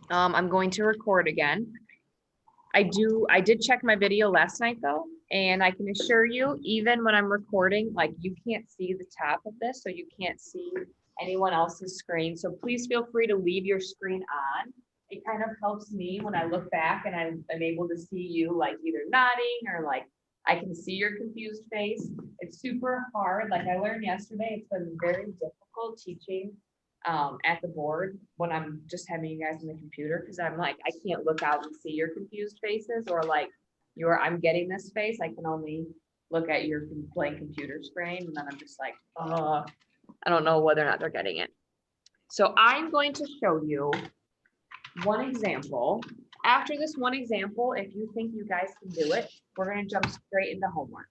I'm going to record again. I did check my video last night though, and I can assure you, even when I'm recording, like you can't see the top of this, so you can't see anyone else's screen. So please feel free to leave your screen on. It kind of helps me when I look back and I'm able to see you like either nodding or like I can see your confused face. It's super hard. Like I learned yesterday, it's been very difficult teaching at the board when I'm just having you guys on the computer because I'm like, I can't look out and see your confused faces or like I'm getting this face. I can only look at your blank computer screen and then I'm just like, I don't know whether or not they're getting it. So I'm going to show you one example. After this one example, if you think you guys can do it, we're going to jump straight into homework.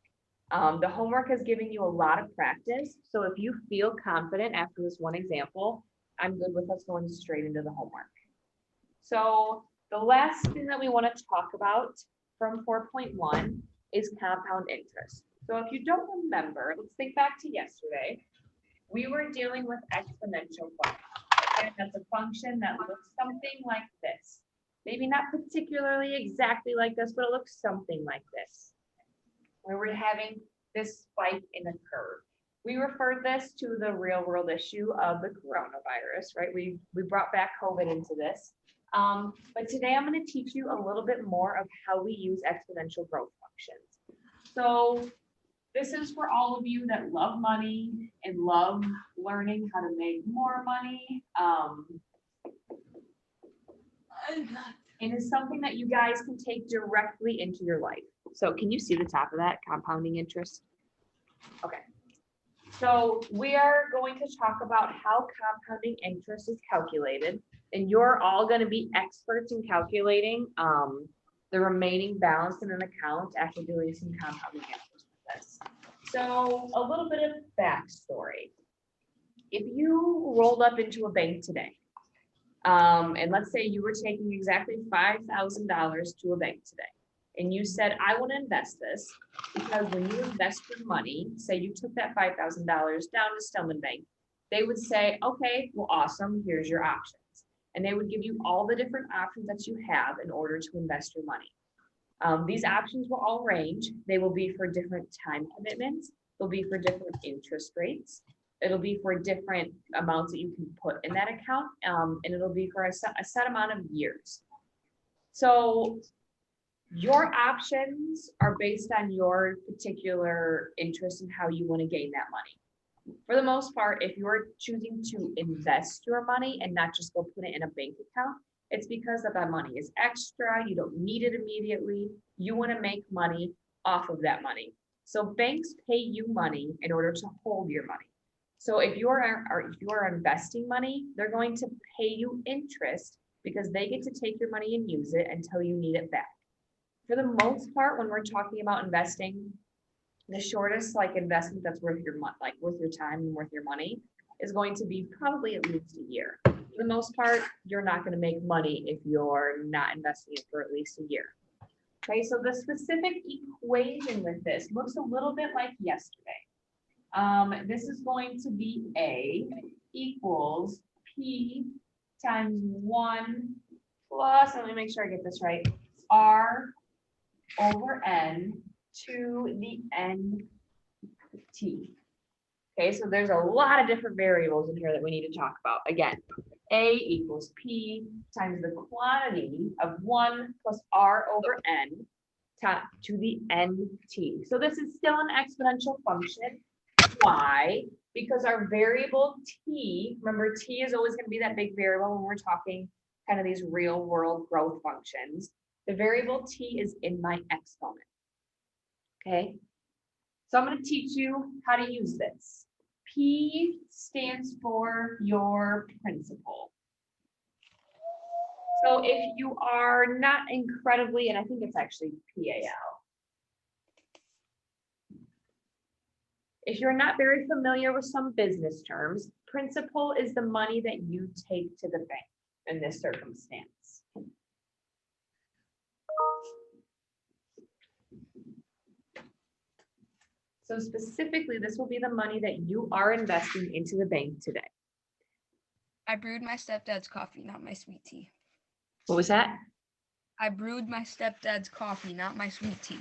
The homework has given you a lot of practice. So if you feel confident after this one example, I'm good with us going straight into the homework. So the last thing that we want to talk about from 4.1 is compound interest. So if you don't remember, let's think back to yesterday. We were dealing with exponential function. And that's a function that looks something like this. Maybe not particularly exactly like this, but it looks something like this, where we're having this spike in the curve. We referred this to the real world issue of the coronavirus, right? We brought back COVID into this. But today I'm going to teach you a little bit more of how we use exponential growth functions. So this is for all of you that love money and love learning how to make more money. And it's something that you guys can take directly into your life. So can you see the top of that, compounding interest? Okay. So we are going to talk about how compounding interest is calculated, and you're all going to be experts in calculating the remaining balance in an account after doing some compounding interest with this. So a little bit of backstory. If you rolled up into a bank today, and let's say you were taking exactly $5,000 to a bank today, and you said, I want to invest this because when you invest your money, say you took that $5,000 down to Stillman Bank, they would say, okay, well, awesome, here's your options. And they would give you all the different options that you have in order to invest your money. These options will all range. They will be for different time commitments. They'll be for different interest rates. It'll be for different amounts that you can put in that account, and it'll be for a set amount of years. So your options are based on your particular interest in how you want to gain that money. For the most part, if you're choosing to invest your money and not just go put it in a bank account, it's because that money is extra. You don't need it immediately. You want to make money off of that money. So banks pay you money in order to hold your money. So if you are investing money, they're going to pay you interest because they get to take your money and use it until you need it back. For the most part, when we're talking about investing, the shortest like investment that's worth your worth your time and worth your money is going to be probably at least a year. For the most part, you're not going to make money if you're not investing it for at least a year. Okay, so the specific equation with this looks a little bit like yesterday. This is going to be A equals P times 1 plus, let me make sure I get this right, R over N to the N T. Okay, so there's a lot of different variables in here that we need to talk about. Again, A equals P times the quantity of 1 plus R over N to the NT. So this is still an exponential function. Why? Because our variable T, remember T is always going to be that big variable when we're talking kind of these real world growth functions. The variable T is in my exponent. Okay, so I'm going to teach you how to use this. P stands for your principal. So if you are not incredibly, and I think it's actually PAL. If you're not very familiar with some business terms, principal is the money that you take to the bank in this circumstance. So specifically, this will be the money that you are investing into the bank today. I brewed my stepdad's coffee, not my sweet tea. What was that? I brewed my stepdad's coffee, not my sweet tea.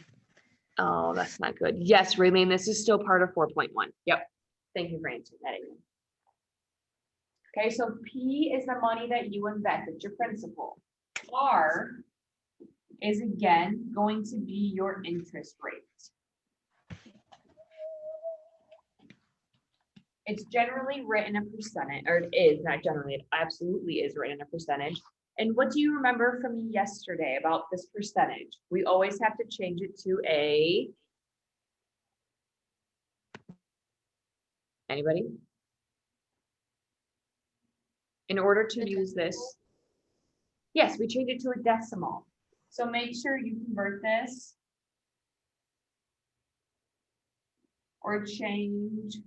Oh, that's not good. Yes, Raylene, this is still part of 4.1. Yep. Thank you for answering that. Amy. Okay, so P is the money that you invest. It's your principal. R is again going to be your interest rate. It's generally written a percentage, or it is not generally, it absolutely is written a percentage. And what do you remember from yesterday about this percentage? We always have to change it to a. Anybody? In order to use this, yes, we change it to a decimal. So make sure you convert this or change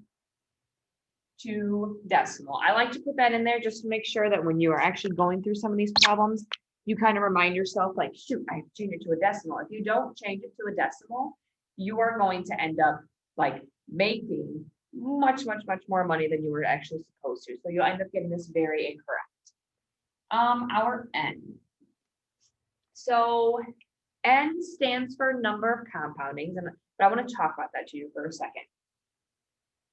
to decimal. I like to put that in there just to make sure that when you are actually going through some of these problems, you kind of remind yourself like, shoot, I have to change it to a decimal. If you don't change it to a decimal, you are going to end up like making much more money than you were actually supposed to. So you'll end up getting this very incorrect. Our N. So N stands for number of compoundings, but I want to talk about that to you for a second.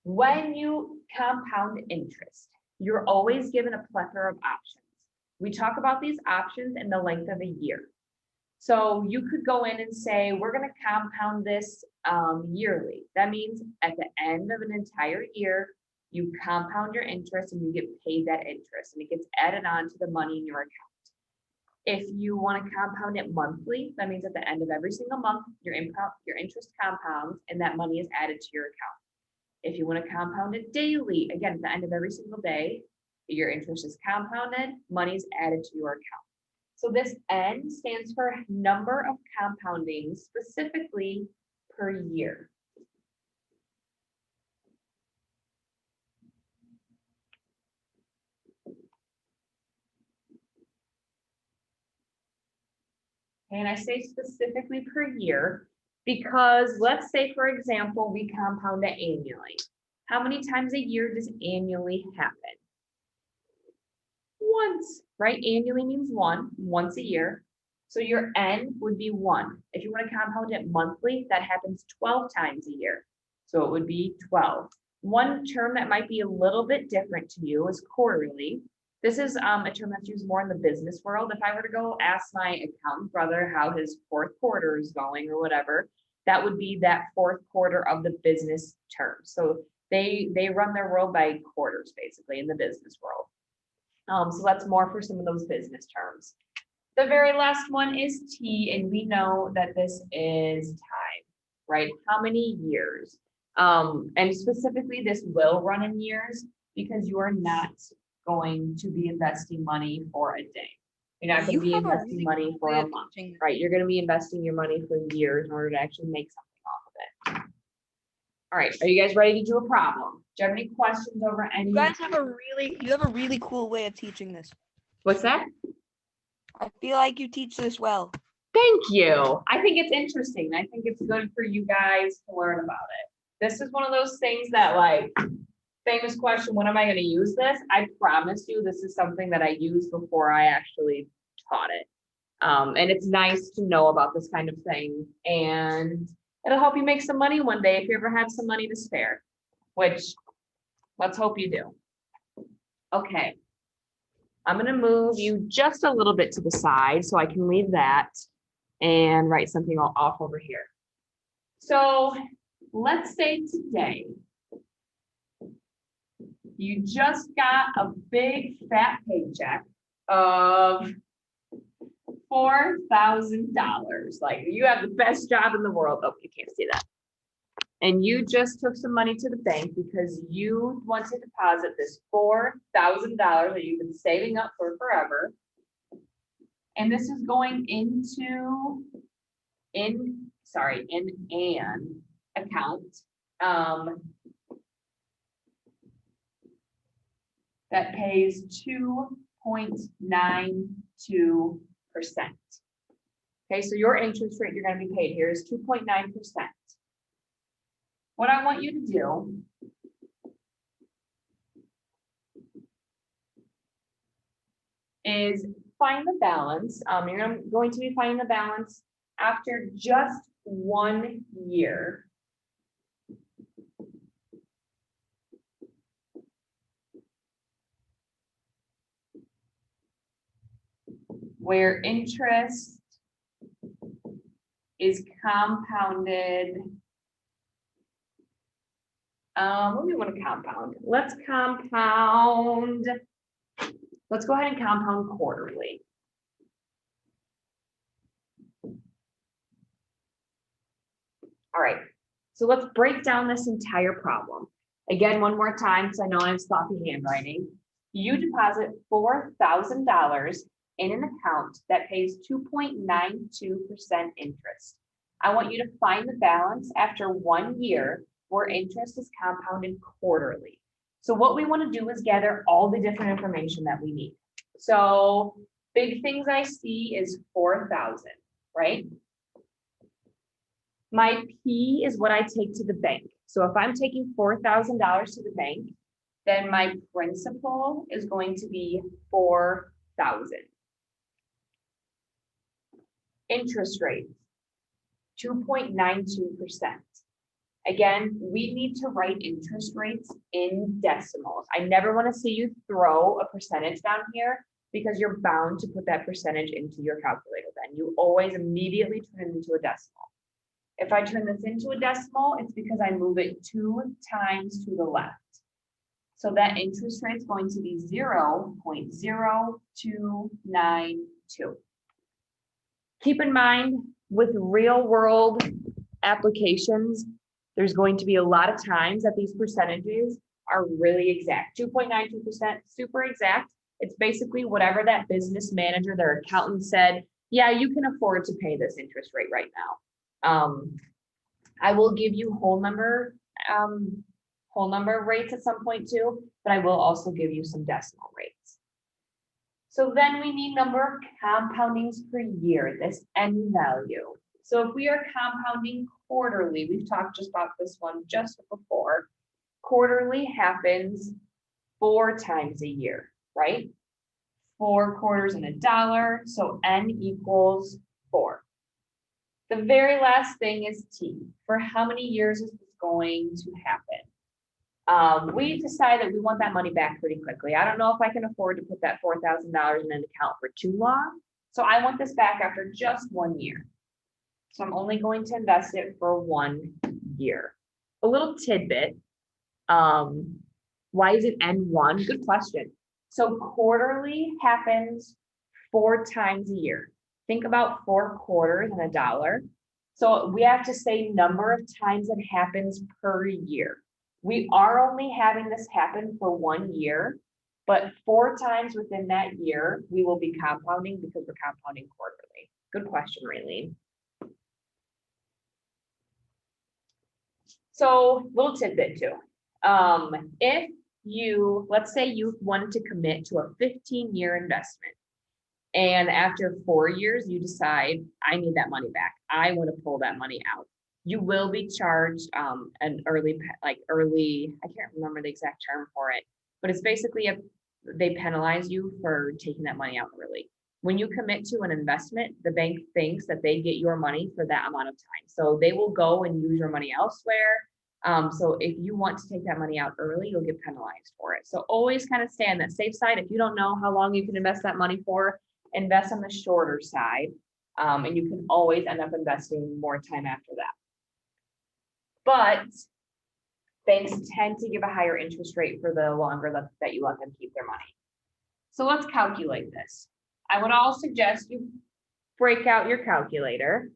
When you compound interest, you're always given a plethora of options. We talk about these options in the length of a year. So you could go in and say, we're going to compound this yearly. That means at the end of an entire year, you compound your interest and you get paid that interest, and it gets added on to the money in your account. If you want to compound it monthly, that means at the end of every single month, your interest compounds and that money is added to your account. If you want to compound it daily, again, at the end of every single day, your interest is compounded, money is added to your account. So this N stands for number of compounding, specifically per year. And I say specifically per year because let's say, for example, we compound it annually. How many times a year does annually happen? Once, right? Annually means once a year. So your N would be 1. If you want to compound it monthly, that happens 12 times a year. So it would be 12. One term that might be a little bit different to you is quarterly. This is a term that's used more in the business world. If I were to go ask my accountant brother how his 4th quarter is going or whatever, that would be that 4th quarter of the business term. So they run their world by quarters, basically, in the business world. So that's more for some of those business terms. The very last one is T, and we know that this is time, right? How many years? And specifically, this will run in years because you are not going to be investing money for a day. You're not going to be investing money for a month, right? You're going to be investing your money for years in order to actually make something off of it. All right, are you guys ready to do a problem? Do you have any questions over any? You guys have you have a really cool way of teaching this. What's that? I feel like you teach this well. Thank you. I think it's interesting. I think it's good for you guys to learn about it. This is one of those things that, like, famous question, when am I going to use this? I promise you this is something that I used before I actually taught it. And it's nice to know about this kind of thing. And it'll help you make some money one day if you ever have some money to spare, which let's hope you do. Okay. I'm going to move you just a little bit to the side so I can leave that and write something off over here. So let's say today you just got a big fat paycheck of $4,000. Like, you have the best job in the world. Oh, you can't see that. And you just took some money to the bank because you want to deposit this $4,000 that you've been saving up for forever. And this is going into in an account that pays 2.92%. Okay, so your interest rate you're going to be paid here is 2.9%. What I want you to do is find the balance. Going to be finding the balance after just 1 year. Where interest is compounded. What do we want to compound? Let's compound. Let's go ahead and compound quarterly. All right, so let's break down this entire problem. Again, one more time, because I know I have sloppy handwriting. You deposit $4,000 in an account that pays 2.92% interest. I want you to find the balance after 1 year where interest is compounded quarterly. So what we want to do is gather all the different information that we need. So big things I see is 4,000, right? My P is what I take to the bank. So if I'm taking $4,000 to the bank, then my principal is going to be 4,000. Interest rate, 2.92%. Again, we need to write interest rates in decimals. I never want to see you throw a percentage down here because you're bound to put that percentage into your calculator then. You always immediately turn it into a decimal. If I turn this into a decimal, it's because I move it 2 times to the left. So that interest rate is going to be 0.0292. Keep in mind, with real world applications, there's going to be a lot of times that these percentages are really exact. 2.92%, super exact. It's basically whatever that business manager, their accountant said, yeah, you can afford to pay this interest rate right now. I will give you whole number rates at some point too, but I will also give you some decimal rates. So then we need number of compoundings per year, this N value. So if we are compounding quarterly, we've talked just about this one just before, quarterly happens 4 times a year, right? 4 quarters in a dollar, so N equals 4. The very last thing is T. For how many years is this going to happen? We decided we want that money back pretty quickly. I don't know if I can afford to put that $4,000 in an account for too long. So I want this back after just 1 year. So I'm only going to invest it for 1 year. A little tidbit. Why is it N1? Good question. So quarterly happens 4 times a year. Think about 4 quarters in a dollar. So we have to say number of times it happens per year. We are only having this happen for 1 year, but 4 times within that year, we will be compounding because we're compounding quarterly. Good question, Raylene. So little tidbit too. If you, let's say you wanted to commit to a 15-year investment, and after 4 years, you decide, I need that money back. I want to pull that money out. You will be charged an early, I can't remember the exact term for it, but it's basically they penalize you for taking that money out early. When you commit to an investment, the bank thinks that they get your money for that amount of time. So they will go and use your money elsewhere. So if you want to take that money out early, you'll get penalized for it. So always kind of stay on that safe side. If you don't know how long you can invest that money for, invest on the shorter side. And you can always end up investing more time after that. But banks tend to give a higher interest rate for the longer that you let them keep their money. So let's calculate this. I would all suggest you break out your calculator.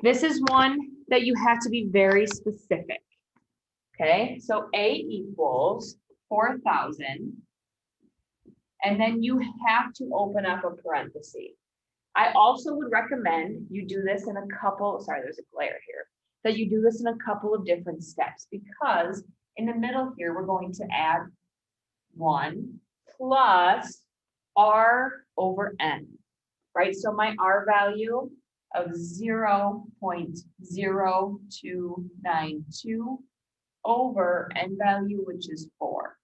This is one that you have to be very specific. Okay, so A equals 4,000. And then you have to open up a parenthesis. I also would recommend you do this in a couple, sorry, there's a glare here, that you do this in a couple of different steps, because in the middle here, we're going to add 1 plus R over N, right? So my R value of 0.0292 over N value, which is 4.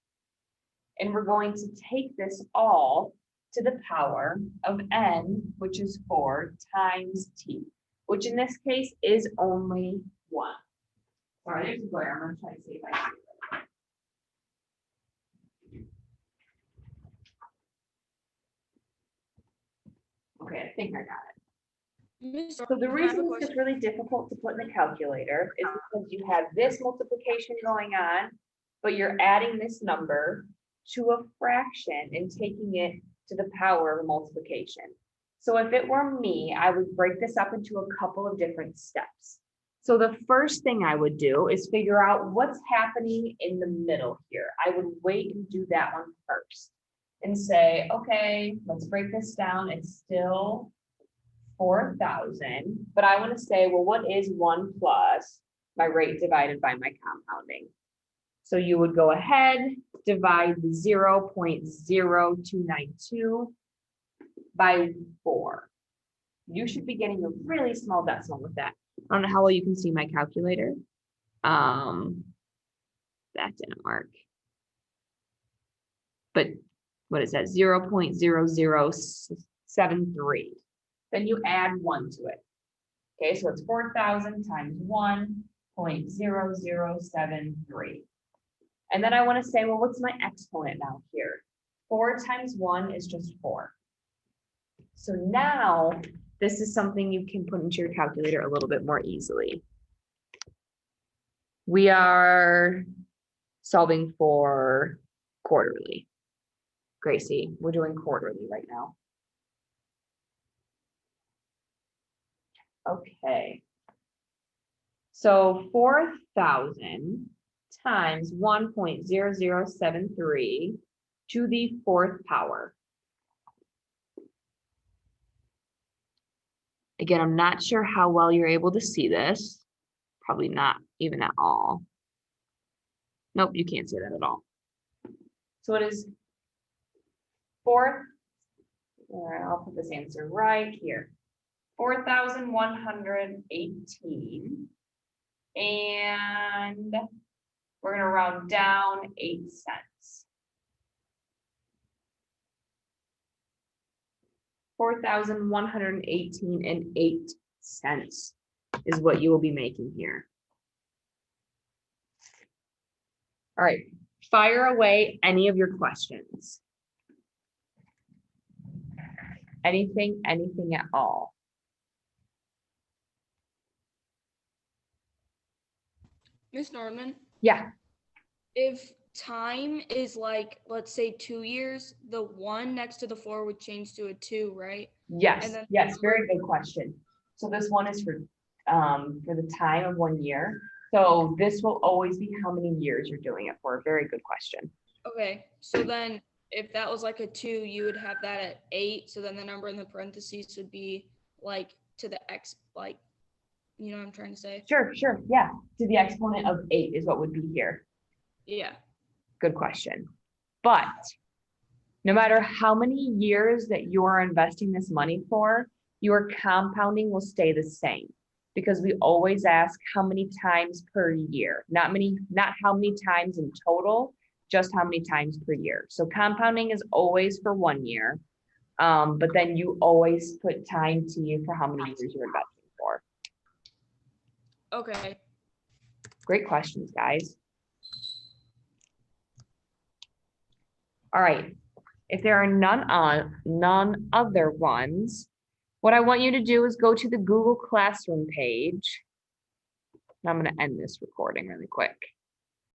And we're going to take this all to the power of n, which is 4 times t, which in this case is only 1. Sorry, there's a glare. I'm going to try to see if I can. Okay, I think I got it. Miss So the Norman, I have a reason it's question. just really difficult to put in the calculator is because you have this multiplication going on, but you're adding this number to a fraction and taking it to the power of multiplication. So if it were me, I would break this up into a couple of different steps. So the first thing I would do is figure out what's happening in the middle here. I would wait and do that one first and say, okay, let's break this down. It's still 4,000, but I want to say, well, what is 1 plus my rate divided by my compounding? So you would go ahead, divide the 0.0292 by 4. You should be getting a really small decimal with that. I don't know how well you can see my calculator. That didn't work. But what is that? 0.0073. Then you add 1 to it. Okay, so it's 4,000 times 1.0073. And then I want to say, well, what's my exponent now here? 4 times 1 is just 4. So now this is something you can put into your calculator a little bit more easily. We are solving for quarterly. Gracie, we're doing quarterly right now. Okay. So 4,000 times 1.0073 to the 4th power. Again, I'm not sure how well you're able to see this. Probably not even at all. Nope, you can't see that at all. So it is 4, I'll put this answer right here. 4,118. And we're going to round down 8 cents. 4,118 and 8 cents is what you will be making here. All right, fire away any of your questions. Anything at all. Miss Norman, Yeah. if time is like, let's say 2 years, the 1 next to the 4 would change to a 2, right? Yes, And then- yes, very good question. So this one is for the time of 1 year. So this will always be how many years you're doing it for. Very good question. Okay, so then if that was like a 2, you would have that at 8. So then the number in the parentheses would be like to the x, like, you know what I'm trying to say? Sure, yeah. To the exponent of 8 is what would be here. Yeah. Good question. But no matter how many years that you're investing this money for, your compounding will stay the same, because we always ask how many times per year, not how many times in total, just how many times per year. So compounding is always for 1 year, but then you always put time to you for how many years you're investing for. Okay. Great questions, guys. All right. If there are none other ones, what I want you to do is go to the Google Classroom page. I'm going to end this recording really quick.